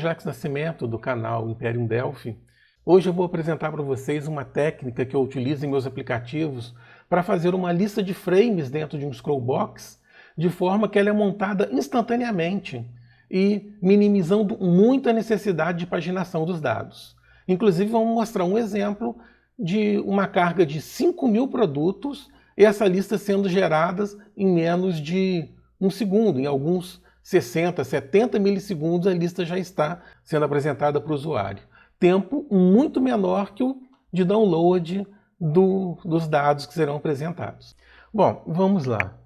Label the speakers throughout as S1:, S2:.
S1: Jacques Nascimento, do canal Imperium Delphi. Hoje eu vou apresentar para vocês uma técnica que eu utilizo em meus aplicativos para fazer uma lista de frames dentro de um Scrollbox, de forma que ela é montada instantaneamente e minimizando muito a necessidade de paginação dos dados. Inclusive vamos mostrar um exemplo de uma carga de 5.000 produtos e essa lista sendo gerada em menos de um segundo, em alguns 60, 70 milissegundos a lista já está sendo apresentada para o usuário. Tempo muito menor que o de download dos dados que serão apresentados. Bom, vamos lá.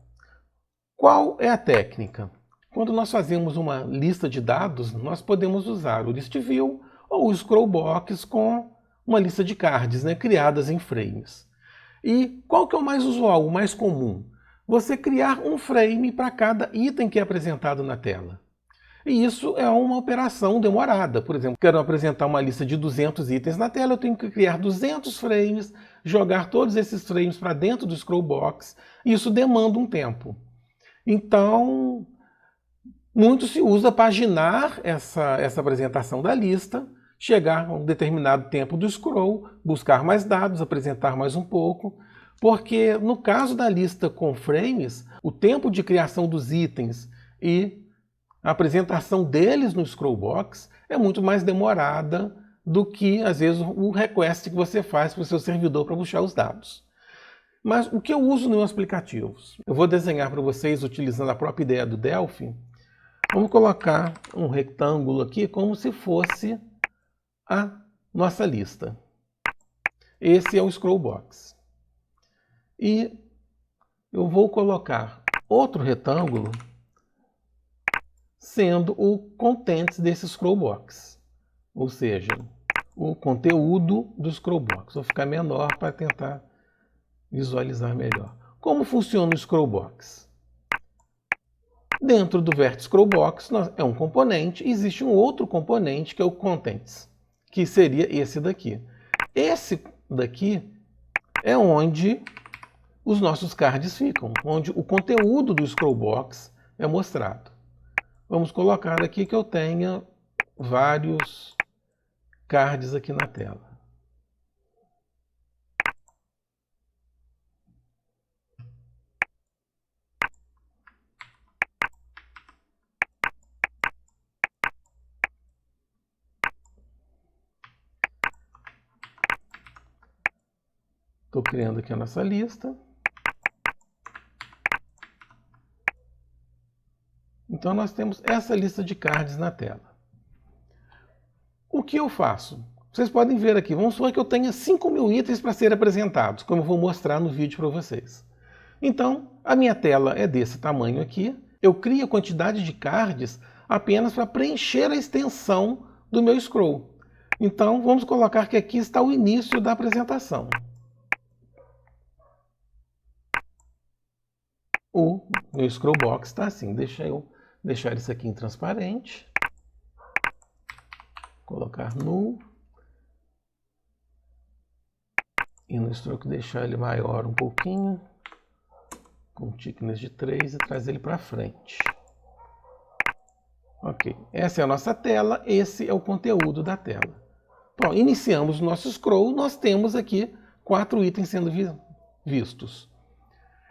S1: Qual é a técnica? Quando nós fazemos uma lista de dados, nós podemos usar o List View ou o Scrollbox com uma lista de cards, criadas em frames. E qual que é o mais usual, o mais comum? Você criar um frame para cada item que é apresentado na tela. E isso é uma operação demorada. Por exemplo, quero apresentar uma lista de 200 itens na tela, eu tenho que criar 200 frames, jogar todos esses frames para dentro do Scrollbox, e isso demanda um tempo. Então, muito se usa paginar essa apresentação da lista, chegar a um determinado tempo do scroll, buscar mais dados, apresentar mais um pouco, porque no caso da lista com frames, o tempo de criação dos itens e a apresentação deles no Scrollbox é muito mais demorada do que, às vezes, o request que você faz para o seu servidor para buscar os dados. Mas o que eu uso nos meus aplicativos? Eu vou desenhar para vocês utilizando a própria ideia do Delphi. Vamos colocar um retângulo aqui como se fosse a nossa lista. Esse é o Scrollbox. E eu vou colocar outro retângulo sendo o contents desse Scrollbox. Ou seja, o conteúdo do Scrollbox. Vou ficar menor para tentar visualizar melhor. Como funciona o Scrollbox? Dentro do vértice Scrollbox é um componente, existe um outro componente que é o Contents, que seria esse daqui. Esse daqui é onde os nossos cards ficam, onde o conteúdo do Scrollbox é mostrado. Vamos colocar aqui que eu tenha vários cards aqui na tela. Estou criando aqui a nossa lista. Então nós temos essa lista de cards na tela. O que eu faço? Vocês podem ver aqui, vamos supor que eu tenha 5.000 itens para serem apresentados, como eu vou mostrar no vídeo para vocês. Então, a minha tela é desse tamanho aqui, eu crio a quantidade de cards apenas para preencher a extensão do meu scroll. Então, vamos colocar que aqui está o início da apresentação. O meu Scrollbox está assim, deixa eu deixar isso aqui em transparente, colocar null, e no stroke deixar ele maior um pouquinho, com thickness de 3 e trazer ele para frente. Ok, essa é a nossa tela, esse é o conteúdo da tela. Bom, iniciamos o nosso scroll, nós temos aqui 4 itens sendo vistos.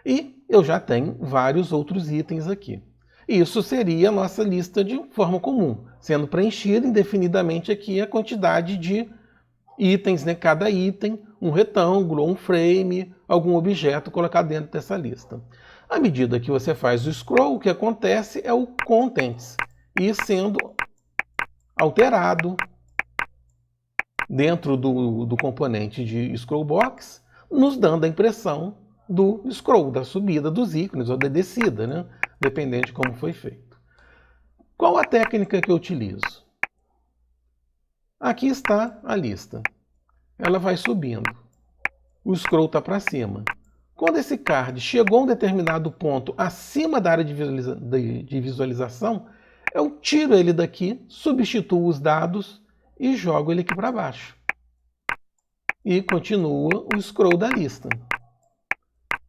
S1: E eu já tenho vários outros itens aqui. Isso seria a nossa lista de forma comum, sendo preenchida indefinidamente aqui a quantidade de itens, cada item, um retângulo, um frame, algum objeto colocado dentro dessa lista. À medida que você faz o scroll, o que acontece é o contents ir sendo alterado dentro do componente de Scrollbox, nos dando a impressão do scroll, da subida dos ícones ou da descida, dependendo de como foi feito. Qual a técnica que eu utilizo? Aqui está a lista. Ela vai subindo. O scroll está para cima. Quando esse card chegou a um determinado ponto acima da área de visualização, eu tiro ele daqui, substituo os dados e jogo ele aqui para baixo. E continua o scroll da lista.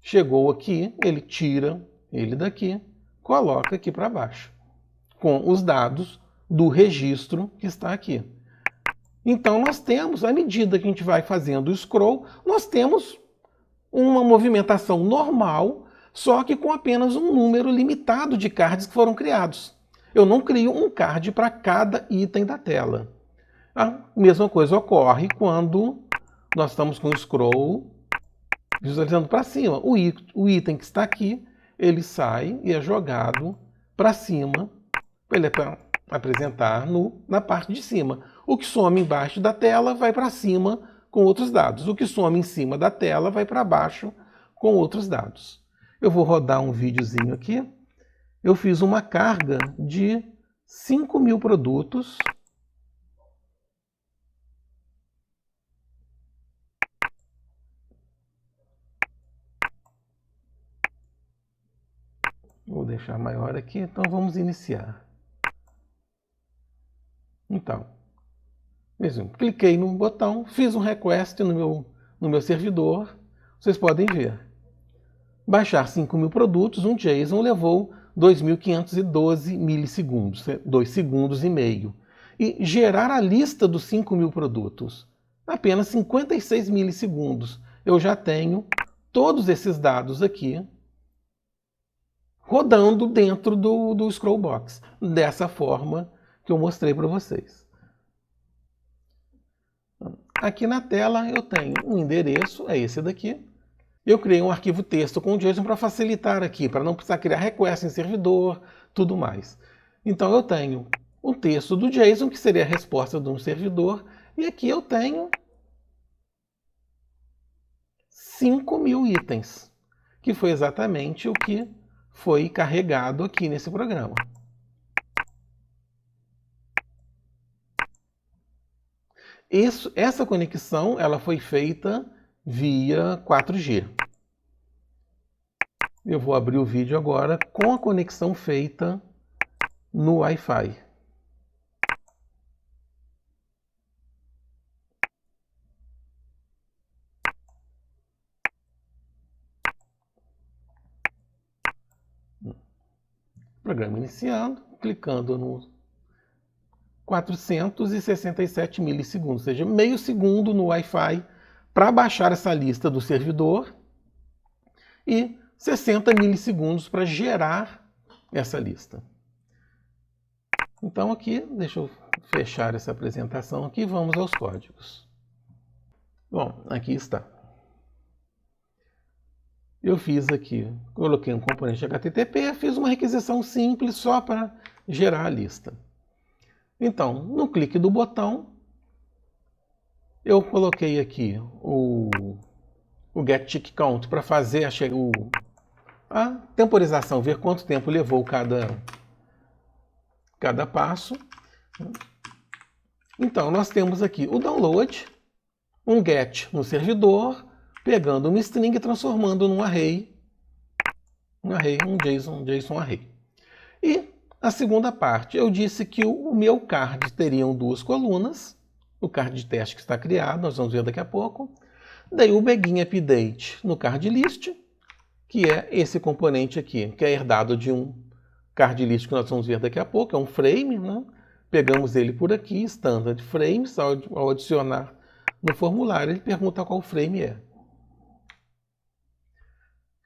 S1: Chegou aqui, ele tira ele daqui, coloca aqui para baixo, com os dados do registro que está aqui. Então nós temos, à medida que a gente vai fazendo o scroll, nós temos uma movimentação normal, só que com apenas um número limitado de cards que foram criados. Eu não crio um card para cada item da tela. A mesma coisa ocorre quando nós estamos com o scroll visualizando para cima. O item que está aqui, ele sai e é jogado para cima, para ele apresentar na parte de cima. O que some embaixo da tela vai para cima com outros dados. O que some em cima da tela vai para baixo com outros dados. Eu vou rodar um videozinho aqui. Eu fiz uma carga de 5.000 produtos. Vou deixar maior aqui, então vamos iniciar. Então, cliquei no botão, fiz um request no meu servidor. Vocês podem ver. Baixar 5.000 produtos, um JSON levou 2.512 milissegundos, 2 segundos e meio. E gerar a lista dos 5.000 produtos, apenas 56 milissegundos. Eu já tenho todos esses dados aqui rodando dentro do Scrollbox, dessa forma que eu mostrei para vocês. Aqui na tela eu tenho um endereço, é esse daqui. Eu criei um arquivo texto com o JSON para facilitar aqui, para não precisar criar request em servidor, tudo mais. Então eu tenho um texto do JSON, que seria a resposta de um servidor, e aqui eu tenho 5.000 itens, que foi exatamente o que foi carregado aqui nesse programa. Essa conexão ela foi feita via 4G. Eu vou abrir o vídeo agora com a conexão feita no Wi-Fi. Programa iniciando, clicando no 467 milissegundos, ou seja, meio segundo no Wi-Fi para baixar essa lista do servidor e 60 milissegundos para gerar essa lista. Então aqui, deixa eu fechar essa apresentação aqui, vamos aos códigos. Bom, aqui está. Eu fiz aqui, coloquei um componente HTTP, fiz uma requisição simples só para gerar a lista. Então, no clique do botão, eu coloquei aqui o getTickCount para fazer a temporização, ver quanto tempo levou cada passo. Então, nós temos aqui o download, um get no servidor, pegando uma string e transformando num array, um JSON array. E a segunda parte, eu disse que o meu card teriam 2 colunas, o card de teste que está criado, nós vamos ver daqui a pouco. Daí o begin update no card list, que é esse componente aqui, que é herdado de um card list que nós vamos ver daqui a pouco, é um frame, né? Pegamos ele por aqui, standard frames, ao adicionar no formulário, ele pergunta qual frame é.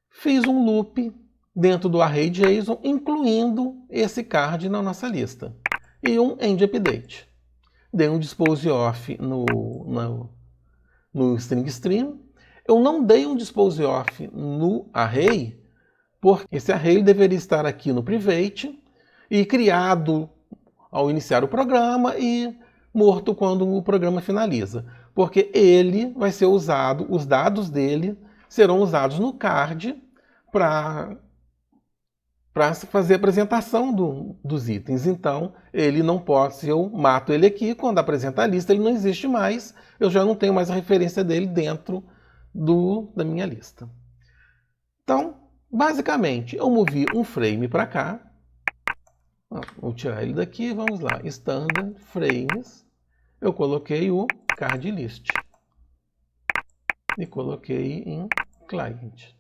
S1: Fiz um loop dentro do array JSON, incluindo esse card na nossa lista. E um end update. Dei um dispose off no string stream. Eu não dei um dispose off no array, porque esse array deveria estar aqui no private e criado ao iniciar o programa e morto quando o programa finaliza. Porque ele vai ser usado, os dados dele serão usados no card para fazer a apresentação dos itens. Então, ele não pode, se eu mato ele aqui, quando apresenta a lista, ele não existe mais, eu já não tenho mais a referência dele dentro da minha lista. Então, basicamente, eu movi um frame para cá. Vou tirar ele daqui, vamos lá. Standard frames. Eu coloquei o card list. E coloquei em client.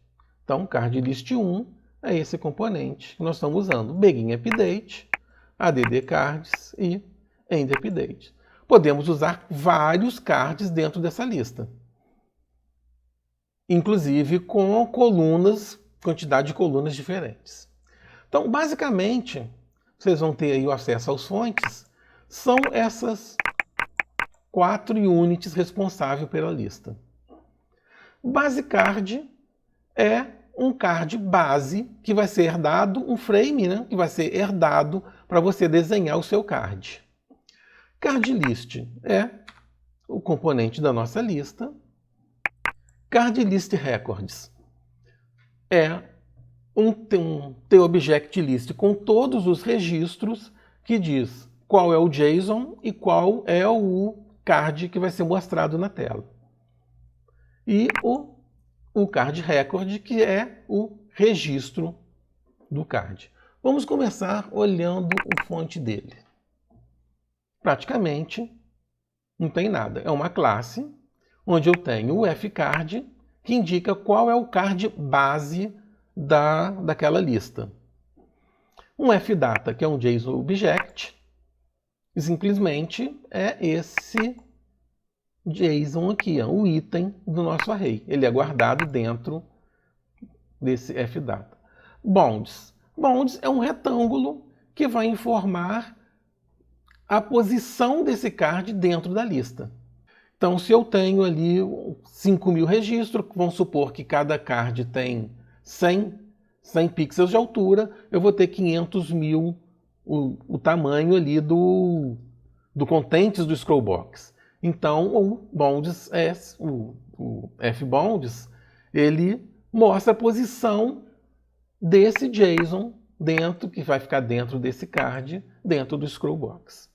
S1: Então, card list 1 é esse componente que nós estamos usando. Begin update add cards e end update. Podemos usar vários cards dentro dessa lista, inclusive com colunas, quantidade de colunas diferentes. Então, basicamente, vocês vão ter aí o acesso aos fontes, são essas 4 units responsáveis pela lista. Base card é um card base que vai ser herdado, um frame, né, que vai ser herdado para você desenhar o seu card. Card list é o componente da nossa lista. Card list records é um TObject list com todos os registros que diz qual é o JSON e qual é o card que vai ser mostrado na tela. E o card record, que é o registro do card. Vamos começar olhando o fonte dele. Praticamente não tem nada. É uma classe onde eu tenho o fcard, que indica qual é o card base daquela lista. Um fdata, que é um JSON object, simplesmente é esse JSON aqui, ó, o item do nosso array. Ele é guardado dentro desse fdata. Bounds. Bounds é um retângulo que vai informar a posição desse card dentro da lista. Então, se eu tenho ali 5.000 registros, vamos supor que cada card tem 100 pixels de altura, eu vou ter 500.000 o tamanho ali do contents do scroll box. Então, o bounds o fbounds, ele mostra a posição desse JSON dentro, que vai ficar dentro desse card, dentro do scroll box.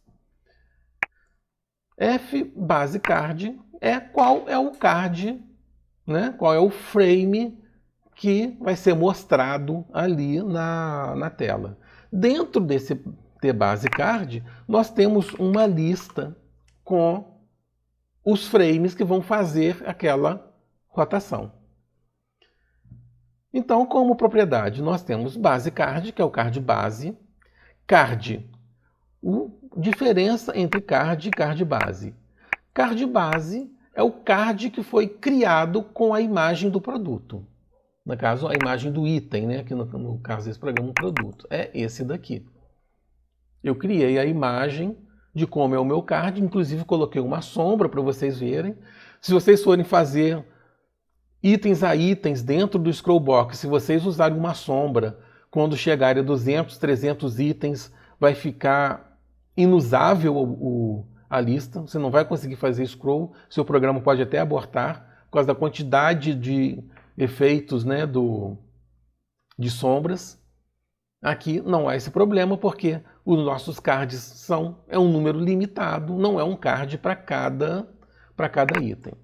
S1: fBaseCard é qual é o card, né? Qual é o frame que vai ser mostrado ali na tela. Dentro desse tBaseCard, nós temos uma lista com os frames que vão fazer aquela rotação. Então, como propriedade, nós temos BaseCard, que é o card base, card, diferença entre card e card base. Card base é o card que foi criado com a imagem do produto. No caso, a imagem do item, né? Que no caso desse programa, um produto. É esse daqui. Eu criei a imagem de como é o meu card, inclusive coloquei uma sombra para vocês verem. Se vocês forem fazer itens a itens dentro do Scrollbox, se vocês usarem uma sombra, quando chegarem a 200, 300 itens, vai ficar inusável a lista. Você não vai conseguir fazer scroll, seu programa pode até abortar, por causa da quantidade de efeitos, né, de sombras. Aqui não há esse problema, porque os nossos cards é um número limitado, não é um card para cada item.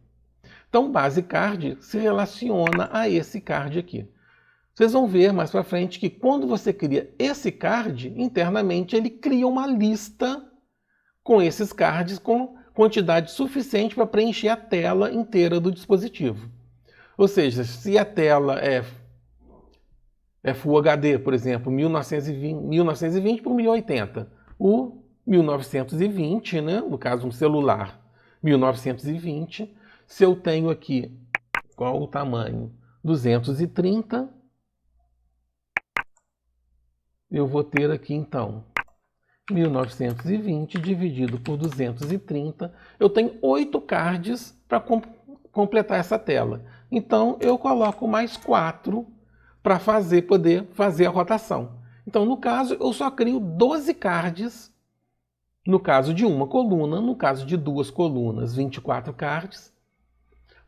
S1: Então, BaseCard se relaciona a esse card aqui. Vocês vão ver mais para frente que quando você cria esse card, internamente ele cria uma lista com esses cards com quantidade suficiente para preencher a tela inteira do dispositivo. Ou seja, se a tela é Full HD, por exemplo, 1920 por 1080, o 1920, né, no caso um celular, 1920, se eu tenho aqui, qual o tamanho? 230, eu vou ter aqui então 1920 dividido por 230, eu tenho 8 cards para completar essa tela. Então eu coloco mais 4 para poder fazer a rotação. Então, no caso, eu só crio 12 cards, no caso de uma coluna, no caso de 2 colunas, 24 cards,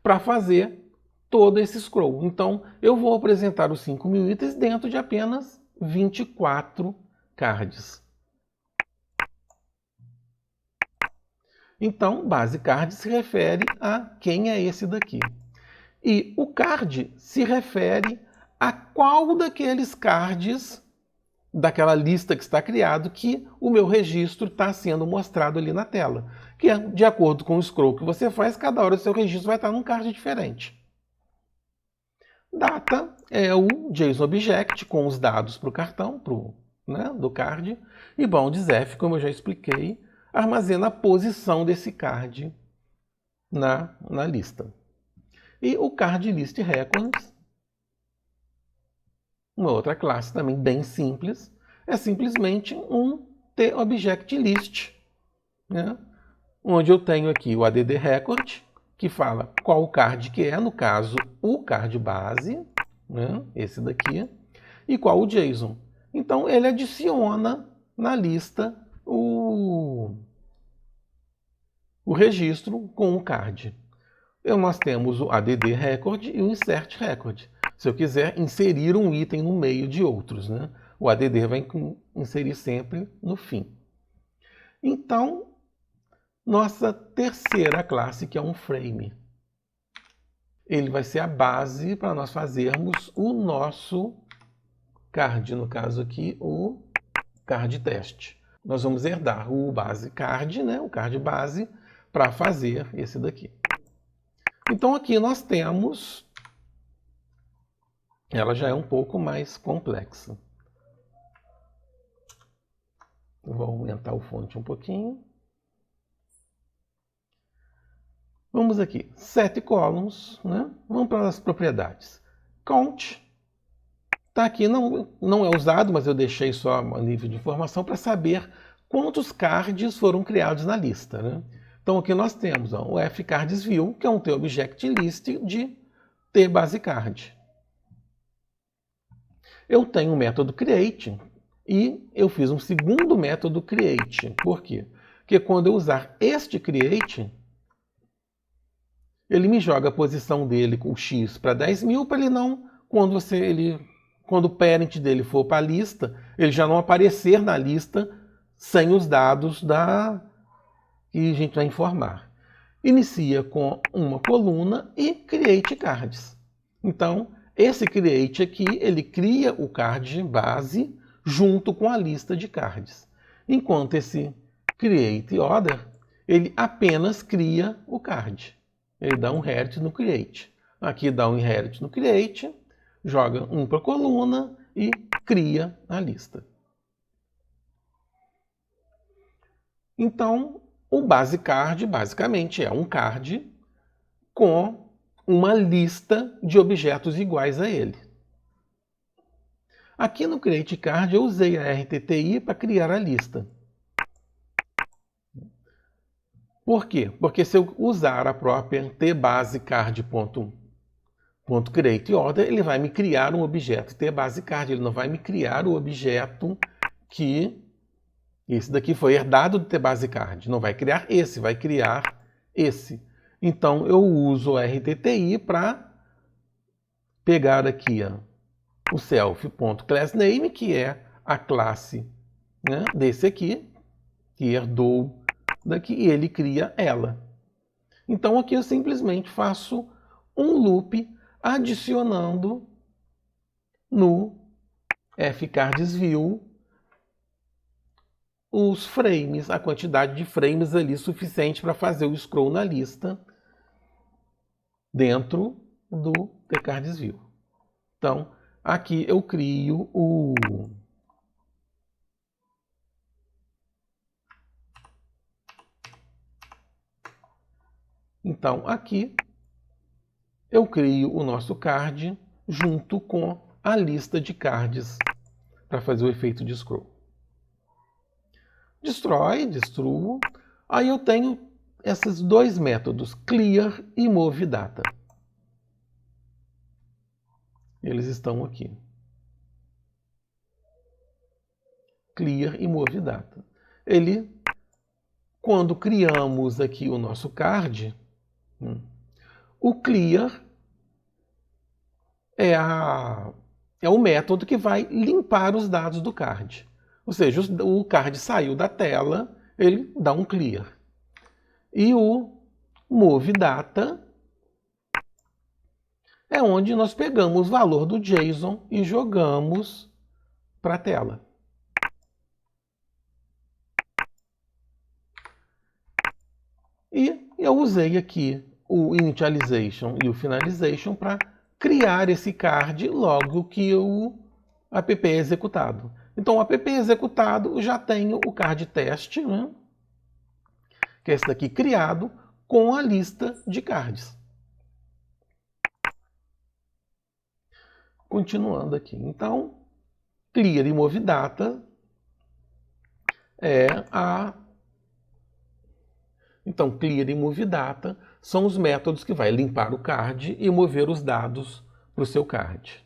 S1: para fazer todo esse scroll. Então, eu vou apresentar os 5.000 itens dentro de apenas 24 cards. Então, BaseCard se refere a quem é esse daqui. E o card se refere a qual daqueles cards, daquela lista que está criado, que o meu registro está sendo mostrado ali na tela. Que é, de acordo com o scroll que você faz, cada hora o seu registro vai estar num card diferente. Data é o JSON Object com os dados para o cartão, né, do card. E boundsF, como eu já expliquei, armazena a posição desse card na lista. E o card list records, uma outra classe também bem simples, é simplesmente um TObjectList, né, onde eu tenho aqui o add record, que fala qual o card que é, no caso, o card base, né, esse daqui, e qual o JSON. Então, ele adiciona na lista o registro com o card. Nós temos o add record e o insert record. Se eu quiser inserir um item no meio de outros, né, o add vai inserir sempre no fim. Então, nossa terceira classe, que é um frame. Ele vai ser a base para nós fazermos o nosso card, no caso aqui, o card test. Nós vamos herdar o base card, né, o card base, para fazer esse daqui. Então aqui nós temos, ela já é um pouco mais complexa. Vou aumentar o fonte um pouquinho. Vamos aqui, set columns, né? Vamos para as propriedades. Count, está aqui, não é usado, mas eu deixei só a nível de informação para saber quantos cards foram criados na lista, né? Então aqui nós temos o fcardsView, que é um TObjectList de tBaseCard. Eu tenho o método create e eu fiz um segundo método create. Por quê? Porque quando eu usar este create, ele me joga a posição dele com o x para 10.000, para ele não, quando o parent dele for para a lista, ele já não aparecer na lista sem os dados que a gente vai informar. Inicia com uma coluna e create cards. Então, esse create aqui, ele cria o card base junto com a lista de cards. Enquanto esse create order, ele apenas cria o card. Ele dá um inherit no create. Aqui dá um inherit no create, joga um para a coluna e cria a lista. Então, o base card basicamente é um card com uma lista de objetos iguais a ele. Aqui no create card eu usei a RTTI para criar a lista. Por quê? Porque se eu usar a própria tBaseCard.createOrder, ele vai me criar um objeto tBaseCard, ele não vai me criar o objeto que esse daqui foi herdado do tBaseCard. Não vai criar esse, vai criar esse. Então eu uso o RTTI para pegar aqui o self.className, que é a classe, né, desse aqui, que herdou daqui, e ele cria ela. Então aqui eu simplesmente faço um loop adicionando no fcardsView os frames, a quantidade de frames ali suficiente para fazer o scroll na lista dentro do tcardsView. Então, aqui eu crio Então, aqui eu crio o nosso card junto com a lista de cards para fazer o efeito de scroll. Destruo. Aí eu tenho esses dois métodos, clear e moveData. Eles estão aqui. Clear e moveData. Quando criamos aqui o nosso card, o clear é o método que vai limpar os dados do card. Ou seja, o card saiu da tela, ele dá um clear. E o moveData é onde nós pegamos o valor do JSON e jogamos para a tela. E eu usei aqui o initialization e o finalization para criar esse card logo que o app é executado. Então, o app executado, já tenho o card teste, né? Que é esse daqui, criado com a lista de cards. Continuando aqui. Então, clear e move data é a... Então, clear e move data são os métodos que vai limpar o card e mover os dados para o seu card.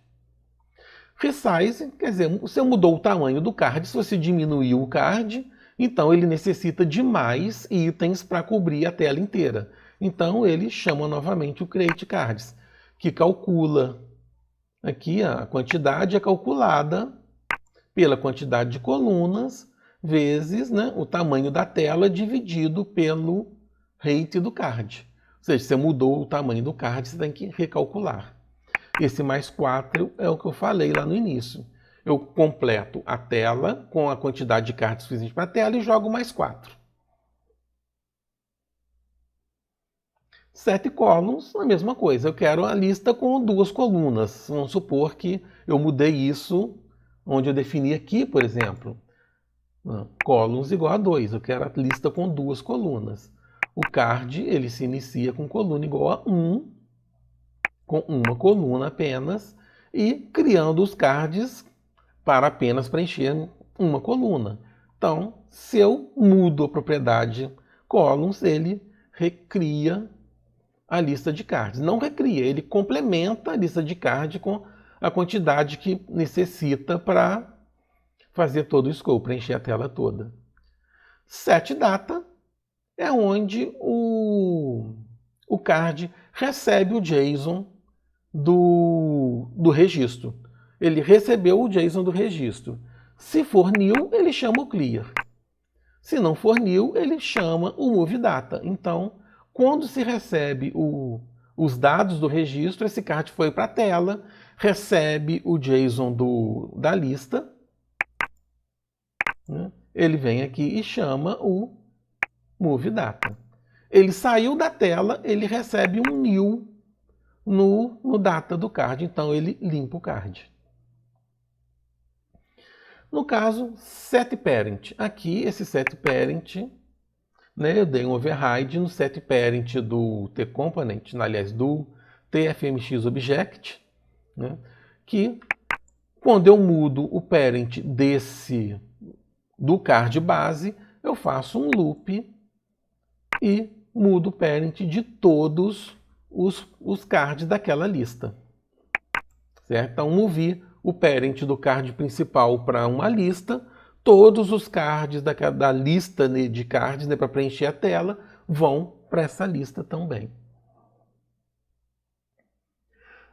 S1: Resize, quer dizer, você mudou o tamanho do card, se você diminuiu o card, então ele necessita de mais itens para cobrir a tela inteira. Então ele chama novamente o Create Cards, que calcula aqui a quantidade é calculada pela quantidade de colunas vezes, né, o tamanho da tela dividido pelo rate do card. Ou seja, você mudou o tamanho do card, você tem que recalcular. Esse mais 4 é o que eu falei lá no início. Eu completo a tela com a quantidade de cards suficiente para a tela e jogo mais 4. Set columns, a mesma coisa. Eu quero a lista com 2 colunas. Vamos supor que eu mudei isso, onde eu defini aqui, por exemplo, columns igual a 2. Eu quero a lista com 2 colunas. O card, ele se inicia com coluna igual a 1, com uma coluna apenas, e criando os cards para apenas preencher uma coluna. Então, se eu mudo a propriedade columns, ele recria a lista de cards. Não recria, ele complementa a lista de cards com a quantidade que necessita para fazer todo o scope, preencher a tela toda. Set data é onde o card recebe o JSON do registro. Ele recebeu o JSON do registro. Se for new, ele chama o clear. Se não for new, ele chama o move data. Então, quando se recebe os dados do registro, esse card foi para a tela, recebe o JSON da lista, né? Ele vem aqui e chama o move data. Ele saiu da tela, ele recebe um new no data do card, então ele limpa o card. No caso, setParent. Aqui, esse setParent, né, eu dei um override no setParent do tComponent, aliás, do tfmxObject, né, que quando eu mudo o parent do card base, eu faço um loop e mudo o parent de todos os cards daquela lista. Certo? Então, movi o parent do card principal para uma lista, todos os cards da lista de cards, né, para preencher a tela vão para essa lista também.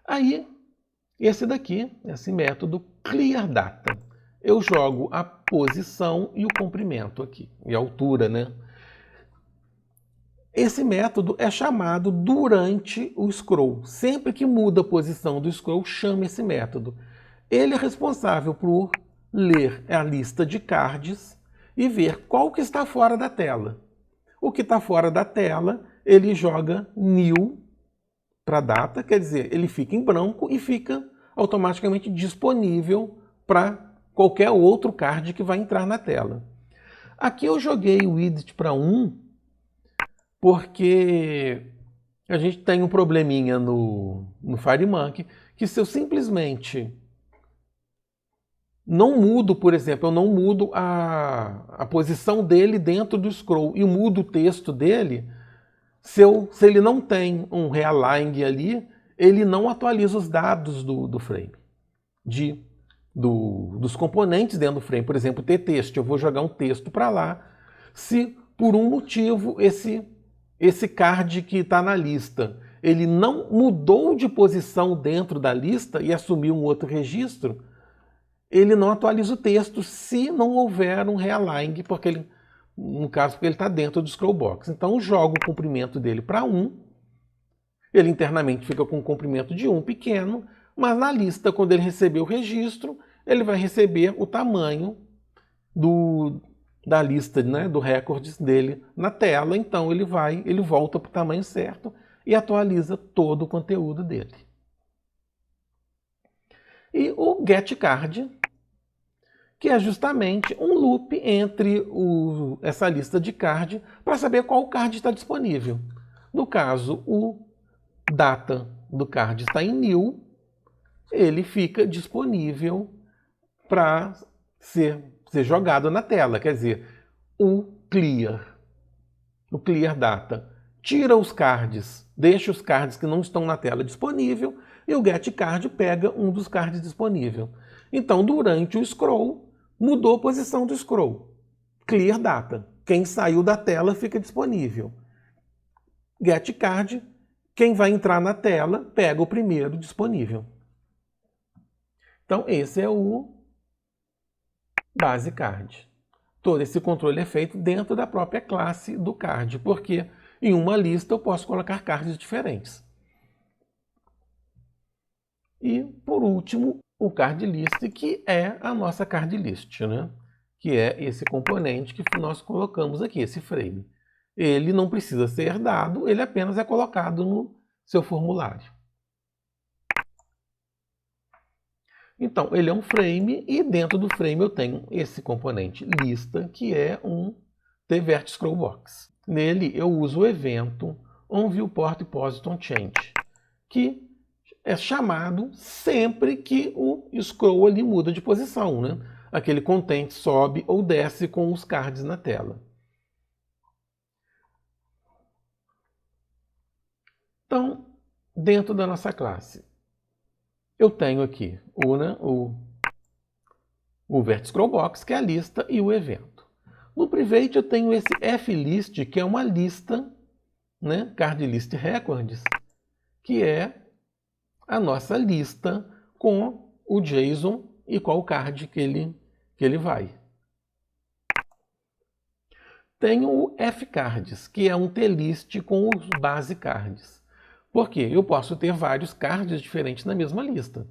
S1: Aí, esse daqui, esse método clearData. Eu jogo a posição e o comprimento aqui, e a altura, né? Esse método é chamado durante o scroll. Sempre que muda a posição do scroll, chama esse método. Ele é responsável por ler a lista de cards e ver qual que está fora da tela. O que está fora da tela, ele joga new para data, quer dizer, ele fica em branco e fica automaticamente disponível para qualquer outro card que vai entrar na tela. Aqui eu joguei o width para 1, porque a gente tem um probleminha no FireMonkey, que se eu simplesmente não mudo, por exemplo, eu não mudo a posição dele dentro do scroll e mudo o texto dele, se ele não tem um realign ali, ele não atualiza os dados do frame, dos componentes dentro do frame. Por exemplo, ter texto, eu vou jogar um texto para lá, se por um motivo esse card que está na lista, ele não mudou de posição dentro da lista e assumiu um outro registro, ele não atualiza o texto se não houver um realign, porque no caso, porque ele está dentro do scrollbox. Então, eu jogo o comprimento dele para 1, ele internamente fica com um comprimento de 1 pequeno, mas na lista, quando ele receber o registro, ele vai receber o tamanho da lista, né, do recordes dele na tela, então ele volta para o tamanho certo e atualiza todo o conteúdo dele. E o getCard, que é justamente um loop entre essa lista de card para saber qual card está disponível. No caso, o data do card está em new, ele fica disponível para ser jogado na tela. Quer dizer, o clear data, tira os cards, deixa os cards que não estão na tela disponível, e o get card pega um dos cards disponível. Então, durante o scroll, mudou a posição do scroll. Clear data. Quem saiu da tela fica disponível. Get card, quem vai entrar na tela pega o primeiro disponível. Então, esse é o base card. Todo esse controle é feito dentro da própria classe do card, porque em uma lista eu posso colocar cards diferentes. E, por último, o card list, que é a nossa card list, né? Que é esse componente que nós colocamos aqui, esse frame. Ele não precisa ser herdado, ele apenas é colocado no seu formulário. Então, ele é um frame e dentro do frame eu tenho esse componente lista, que é um tvert_scrollbox. Nele eu uso o evento onViewPortPositOnChange, que é chamado sempre que o scroll ali muda de posição, né? Aquele content sobe ou desce com os cards na tela. Então, dentro da nossa classe, eu tenho aqui o vert_scrollbox, que é a lista, e o evento. No private eu tenho esse flist, que é uma lista, né, card list records, que é a nossa lista com o JSON e qual card que ele vai. Tenho o fcards, que é um tlist com os base cards. Por quê? Eu posso ter vários cards diferentes na mesma lista.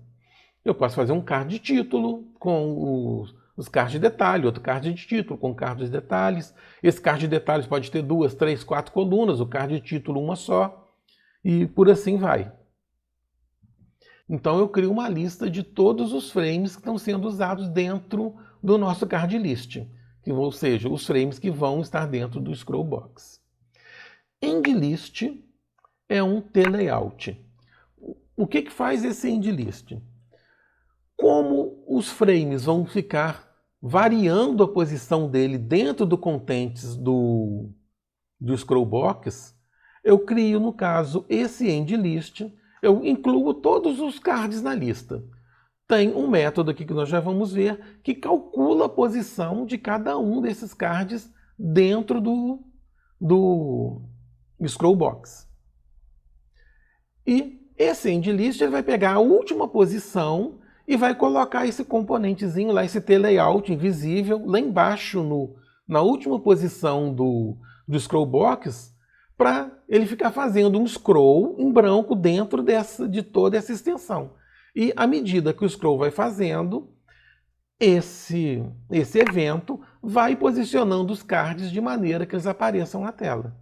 S1: Eu posso fazer um card de título com os cards de detalhe, outro card de título com cards de detalhes. Esse card de detalhes pode ter 2, 3, 4 colunas, o card de título uma só, e por assim vai. Então eu crio uma lista de todos os frames que estão sendo usados dentro do nosso card list, ou seja, os frames que vão estar dentro do scrollbox. EndList é um tlayout. O que faz esse EndList? Como os frames vão ficar variando a posição dele dentro do contents do scrollbox, eu crio, no caso, esse EndList, eu incluo todos os cards na lista. Tem um método aqui que nós já vamos ver, que calcula a posição de cada um desses cards dentro do scrollbox. E esse EndList ele vai pegar a última posição e vai colocar esse componentezinho lá, esse tlayout invisível, lá embaixo, na última posição do scrollbox, para ele ficar fazendo um scroll em branco dentro de toda essa extensão. E à medida que o scroll vai fazendo, esse evento vai posicionando os cards de maneira que eles apareçam na tela.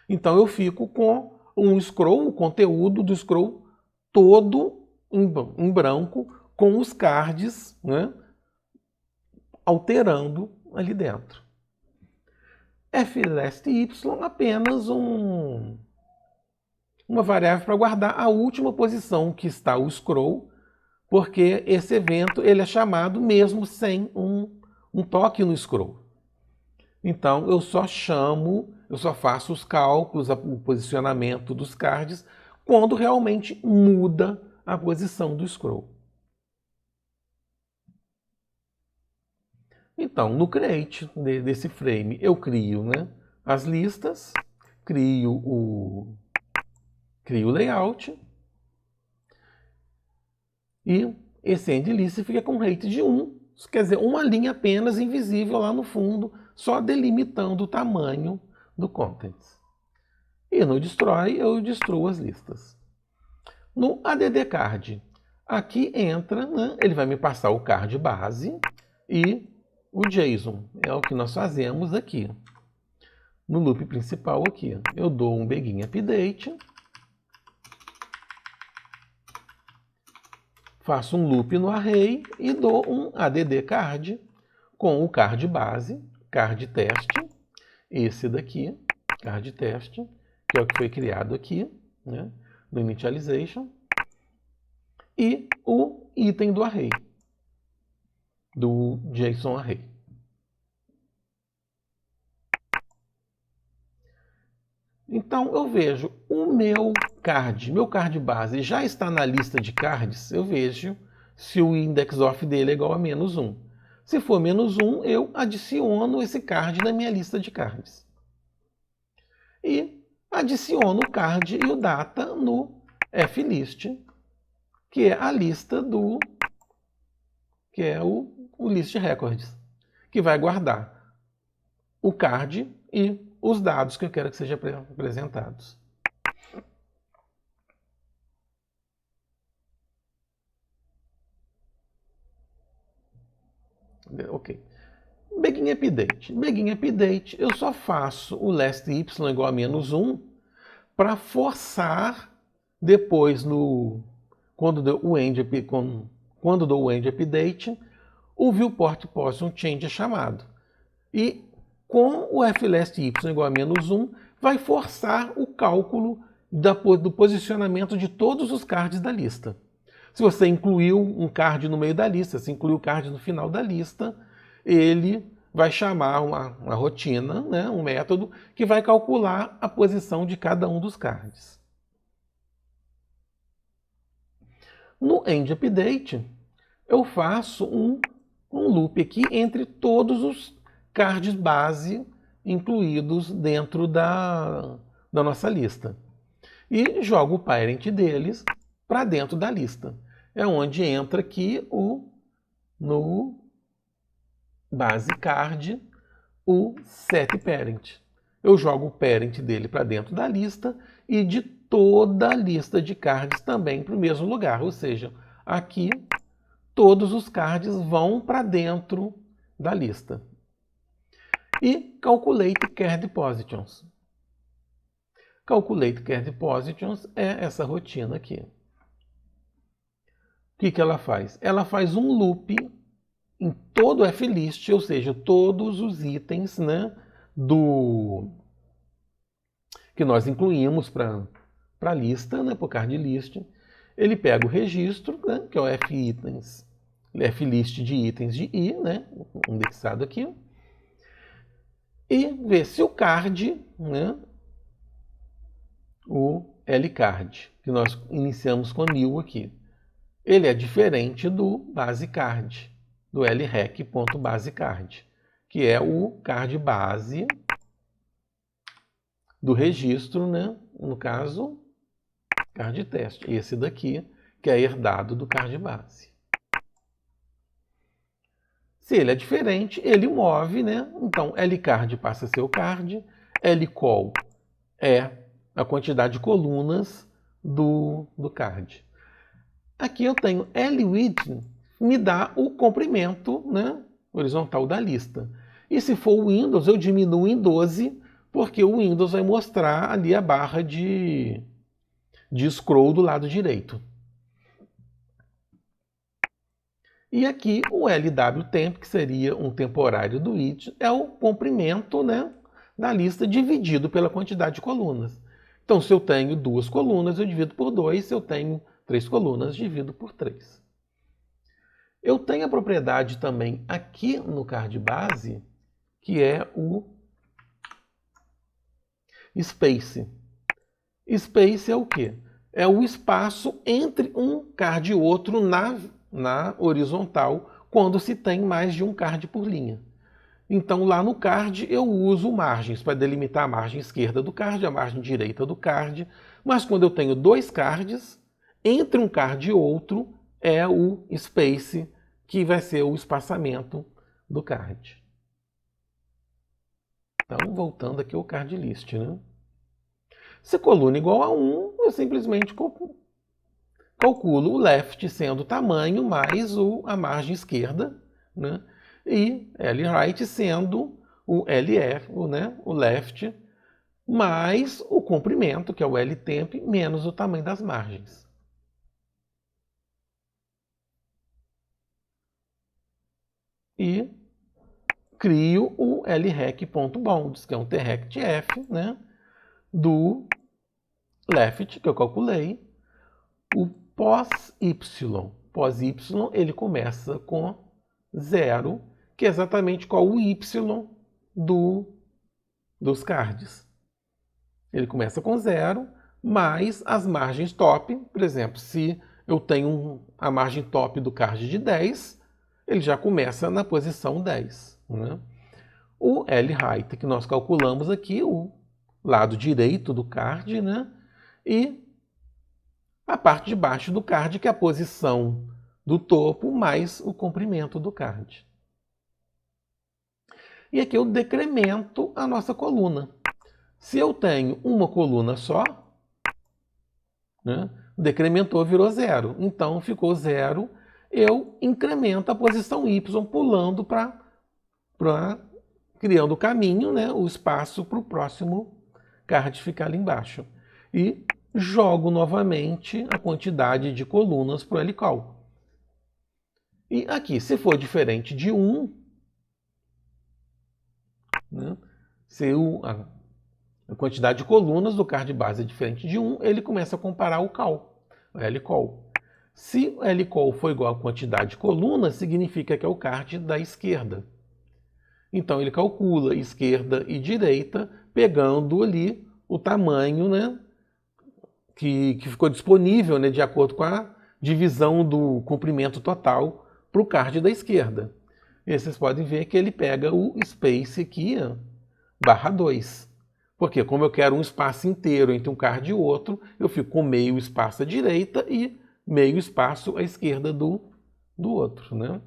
S1: Então eu fico com um scroll, o conteúdo do scroll todo em branco, com os cards, né, alterando ali dentro. flast_y apenas uma variável para guardar a última posição que está o scroll, porque esse evento ele é chamado mesmo sem um toque no scroll. Então eu só faço os cálculos, o posicionamento dos cards, quando realmente muda a posição do scroll. Então, no create desse frame, eu crio, né, as listas, crio o layout, e esse EndList fica com rate de 1, quer dizer, uma linha apenas invisível lá no fundo, só delimitando o tamanho do contents. E no destroy, eu destruo as listas. No addCard, aqui entra, né, ele vai me passar o card base e o JSON. É o que nós fazemos aqui. No loop principal aqui, eu dou um begin update. faço um loop no array e dou um add card com o card base, card teste, esse daqui, card teste, que é o que foi criado aqui, né, no initialization, e o item do array, do JSON array. Então eu vejo o meu card base já está na lista de cards, eu vejo se o index of dele é igual a -1. Se for -1, eu adiciono esse card na minha lista de cards. E adiciono o card e o data no flist, que é a lista do que é o list records, que vai guardar o card e os dados que eu quero que sejam apresentados. Ok. Begin update. Begin update, eu só faço o last y igual a -1 para forçar depois quando dou o end update, o viewport position change é chamado. E com o flast y igual a -1, vai forçar o cálculo do posicionamento de todos os cards da lista. Se você incluiu um card no meio da lista, se incluiu o card no final da lista, ele vai chamar uma rotina, né, um método, que vai calcular a posição de cada um dos cards. No endUpdate, eu faço um loop aqui entre todos os cards base incluídos dentro da nossa lista. E jogo o parent deles para dentro da lista. É onde entra aqui no base card o setParent. Eu jogo o parent dele para dentro da lista e de toda a lista de cards também para o mesmo lugar. Ou seja, aqui todos os cards vão para dentro da lista. E calculate card positions. Calculate card positions é essa rotina aqui. O que ela faz? Ela faz um loop em todo o flist, ou seja, todos os itens, né, que nós incluímos para a lista, né, para o card list. Ele pega o registro, né, que é o flist de itens de i, né, indexado aqui, e vê se o card, né, o lcard, que nós iniciamos com new aqui, ele é diferente do basecard, do lrec.basecard, que é o card base do registro, né? No caso, card teste. Esse daqui, que é herdado do card base. Se ele é diferente, ele move, né? Então, lcard passa a ser o card, lcall é a quantidade de colunas do card. Aqui eu tenho lwidth, me dá o comprimento, né, horizontal da lista. E se for o Windows, eu diminuo em 12, porque o Windows vai mostrar ali a barra de scroll do lado direito. E aqui o lwtemp, que seria um temporário do it, é o comprimento, né, da lista dividido pela quantidade de colunas. Então, se eu tenho 2 colunas, eu divido por 2. Se eu tenho 3 colunas, divido por 3. Eu tenho a propriedade também aqui no card base, que é o space. Space é o quê? É o espaço entre um card e outro na horizontal, quando se tem mais de um card por linha. Então, lá no card, eu uso margens para delimitar a margem esquerda do card, a margem direita do card. Mas quando eu tenho 2 cards, entre um card e outro, é o space, que vai ser o espaçamento do card. Então, voltando aqui ao card list, né? Se coluna igual a 1, eu simplesmente calculo o left sendo o tamanho mais a margem esquerda, né? E lright sendo o lf, né, o left, mais o comprimento, que é o ltemp, menos o tamanho das margens. e crio o lrec.bounds, que é um trect-f, né, do left, que eu calculei. O pos-y. Pos-y, ele começa com 0, que é exatamente qual o y dos cards. Ele começa com 0, mais as margens top. Por exemplo, se eu tenho a margem top do card de 10, ele já começa na posição 10. Né? O L-height, que nós calculamos aqui, o lado direito do card, né? E a parte de baixo do card, que é a posição do topo mais o comprimento do card. E aqui eu decremento a nossa coluna. Se eu tenho uma coluna só, né, decrementou, virou 0. Então ficou 0. Eu incremento a posição y, pulando para criando o caminho, né, o espaço para o próximo card ficar ali embaixo. E jogo novamente a quantidade de colunas para o L-call. E aqui, se for diferente de 1, né, se a quantidade de colunas do card base é diferente de 1, ele começa a comparar o call, o L-call. Se o L-call for igual à quantidade de colunas, significa que é o card da esquerda. Então ele calcula esquerda e direita, pegando ali o tamanho, né, que ficou disponível, né, de acordo com a divisão do comprimento total para o card da esquerda. E vocês podem ver que ele pega o space aqui, ó, /2. Porque como eu quero um espaço inteiro entre um card e outro, eu fico com meio espaço à direita e meio espaço à esquerda do outro. Né?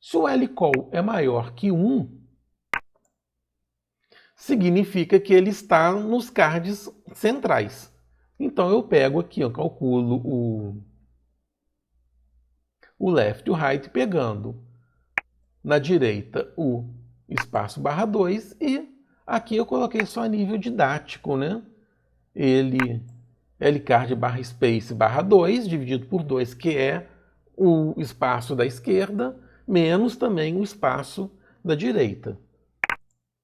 S1: Se o L-call é maior que 1, significa que ele está nos cards centrais. Então eu pego aqui, eu calculo o left e o right, pegando na direita o espaço /2 e aqui eu coloquei só a nível didático, né? Lcard /space /2 dividido por 2, que é o espaço da esquerda, menos também o espaço da direita.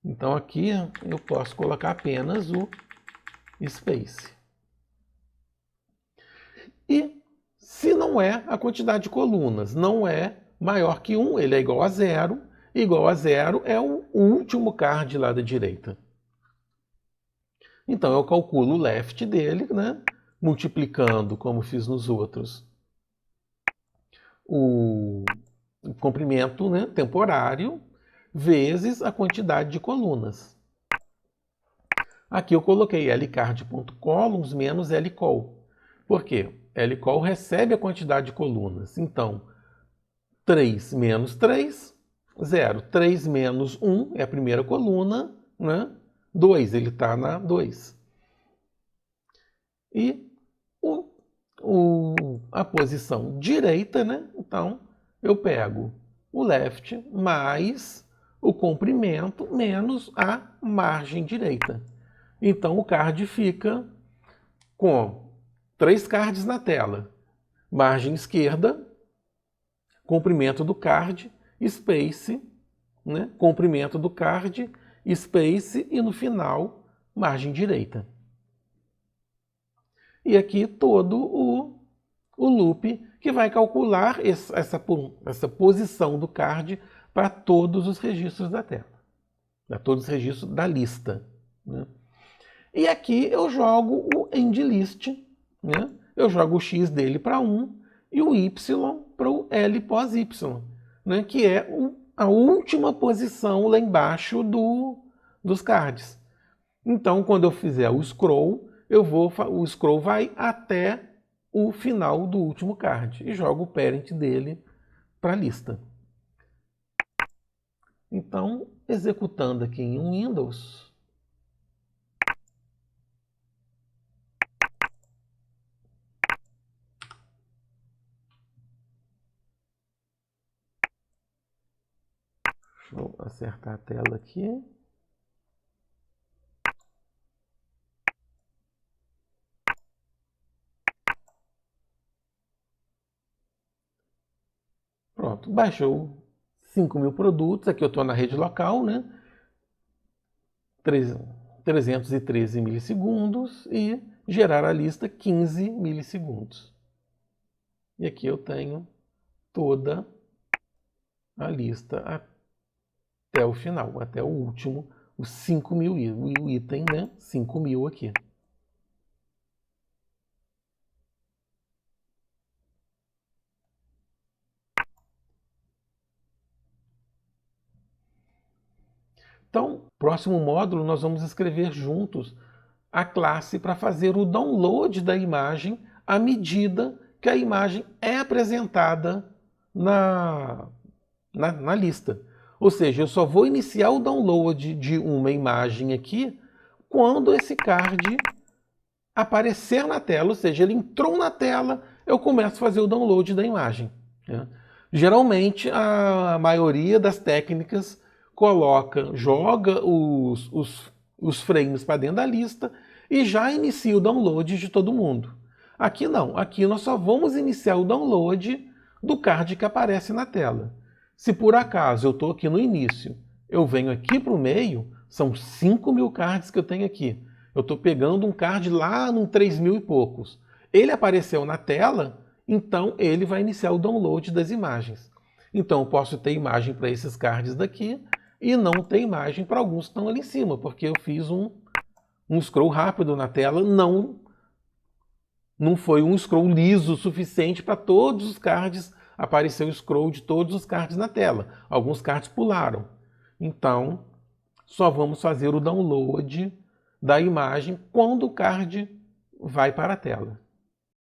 S1: Então aqui eu posso colocar apenas o space. E se não é a quantidade de colunas, não é maior que 1, ele é igual a 0. Igual a 0 é o último card lá da direita. Então eu calculo o left dele, né, multiplicando, como fiz nos outros, o comprimento, né, temporário, vezes a quantidade de colunas. Aqui eu coloquei lcard.columns menos lcall. Por quê? Lcall recebe a quantidade de colunas. Então, 3 menos 3, 0. 3 menos 1 é a primeira coluna, né? 2, ele está na 2. E a posição direita, né? Então, eu pego o left mais o comprimento menos a margem direita. Então, o card fica com 3 cards na tela. Margem esquerda, comprimento do card, space, né? Comprimento do card, space e no final, margem direita. E aqui todo o loop que vai calcular essa posição do card para todos os registros da tela, para todos os registros da lista. Né? E aqui eu jogo o endList, né? Eu jogo o x dele para 1 e o y para o L pós y, né? Que é a última posição lá embaixo dos cards. Então, quando eu fizer o scroll, o scroll vai até o final do último card e jogo o parent dele para a lista. Então, executando aqui em Windows, deixa eu acertar a tela aqui. Pronto, baixou 5.000 produtos, aqui eu estou na rede local, né? 313 milissegundos e gerar a lista 15 milissegundos. E aqui eu tenho toda a lista até o final, até o último, os 5.000 o item, né? 5.000 aqui. Então, próximo módulo nós vamos escrever juntos a classe para fazer o download da imagem à medida que a imagem é apresentada na lista. Ou seja, eu só vou iniciar o download de uma imagem aqui quando esse card aparecer na tela, ou seja, ele entrou na tela, eu começo a fazer o download da imagem. Né? Geralmente, a maioria das técnicas joga os frames para dentro da lista e já inicia o download de todo mundo. Aqui não, aqui nós só vamos iniciar o download do card que aparece na tela. Se por acaso eu estou aqui no início, eu venho aqui para o meio, são 5.000 cards que eu tenho aqui. Eu estou pegando um card lá no 3.000 e poucos. Ele apareceu na tela, então ele vai iniciar o download das imagens. Então eu posso ter imagem para esses cards daqui e não ter imagem para alguns que estão ali em cima, porque eu fiz um scroll rápido na tela, não foi um scroll liso o suficiente para todos os cards aparecer o scroll de todos os cards na tela. Alguns cards pularam. Então, só vamos fazer o download da imagem quando o card vai para a tela.